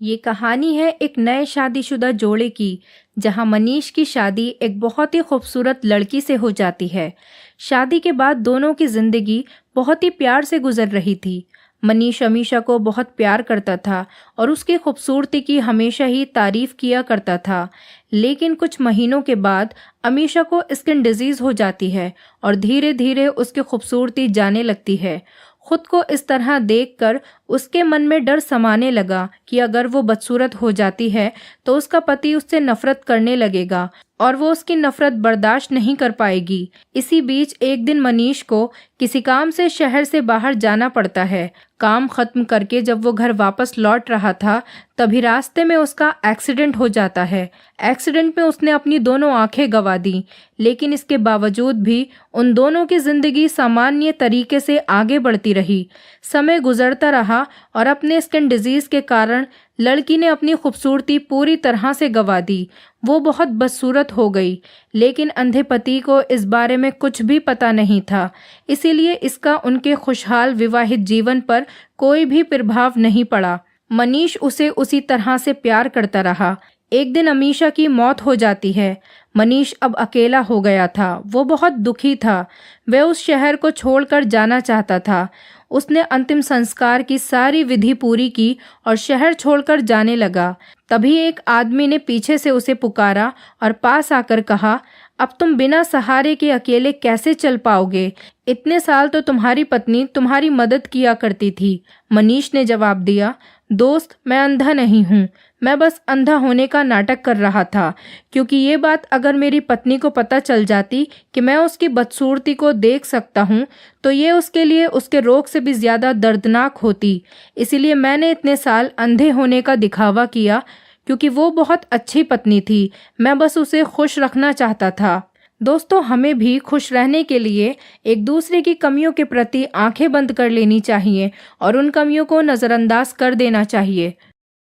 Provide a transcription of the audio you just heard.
ये कहानी है एक नए शादीशुदा जोड़े की, जहां मनीष की शादी एक बहुत ही खूबसूरत लड़की से हो जाती है। शादी के बाद दोनों की जिंदगी बहुत ही प्यार से गुजर रही थी। मनीष अमीषा को बहुत प्यार करता था और उसकी खूबसूरती की हमेशा ही तारीफ किया करता था। लेकिन कुछ महीनों के बाद अमीषा को स्किन डिजीज हो जाती है और धीरे धीरे उसकी खूबसूरती जाने लगती है। खुद को इस तरह देखकर उसके मन में डर समाने लगा कि अगर वो बदसूरत हो जाती है तो उसका पति उससे नफरत करने लगेगा और वो उसकी नफरत बर्दाश्त नहीं कर पाएगी। इसी बीच एक दिन मनीष को किसी काम से शहर से बाहर जाना पड़ता है। काम खत्म करके जब वो घर वापस लौट रहा था, तभी रास्ते में उसका एक्सीडेंट हो जाता है। एक्सीडेंट में उसने अपनी दोनों आंखें गंवा दी, लेकिन इसके बावजूद भी उन दोनों की जिंदगी सामान्य तरीके से आगे बढ़ती रही। समय गुजरता रहा और अपने स्किन डिजीज के कारण लड़की ने अपनी खूबसूरती पूरी तरह से गंवा दी। वो बहुत बदसूरत हो गई, लेकिन अंधे पति को इस बारे में कुछ भी पता नहीं था, इसीलिए इसका उनके खुशहाल विवाहित जीवन पर कोई भी प्रभाव नहीं पड़ा। मनीष उसे उसी तरह से प्यार करता रहा। एक दिन अमीषा की मौत हो जाती है। मनीष अब अकेला हो गया था। वो बहुत दुखी था। वह उस शहर को छोड़कर जाना चाहता था। उसने अंतिम संस्कार की सारी विधि पूरी की और शहर छोड़कर जाने लगा। तभी एक आदमी ने पीछे से उसे पुकारा और पास आकर कहा, अब तुम बिना सहारे के अकेले कैसे चल पाओगे? इतने साल तो तुम्हारी पत्नी तुम्हारी मदद किया करती थी। मनीष ने जवाब दिया, दोस्त, मैं अंधा नहीं हूँ। मैं बस अंधा होने का नाटक कर रहा था, क्योंकि ये बात अगर मेरी पत्नी को पता चल जाती कि मैं उसकी बदसूरती को देख सकता हूँ, तो ये उसके लिए उसके रोग से भी ज़्यादा दर्दनाक होती। इसीलिए मैंने इतने साल अंधे होने का दिखावा किया, क्योंकि वो बहुत अच्छी पत्नी थी। मैं बस उसे खुश रखना चाहता था। दोस्तों, हमें भी खुश रहने के लिए एक दूसरे की कमियों के प्रति आंखें बंद कर लेनी चाहिए और उन कमियों को नज़रअंदाज कर देना चाहिए।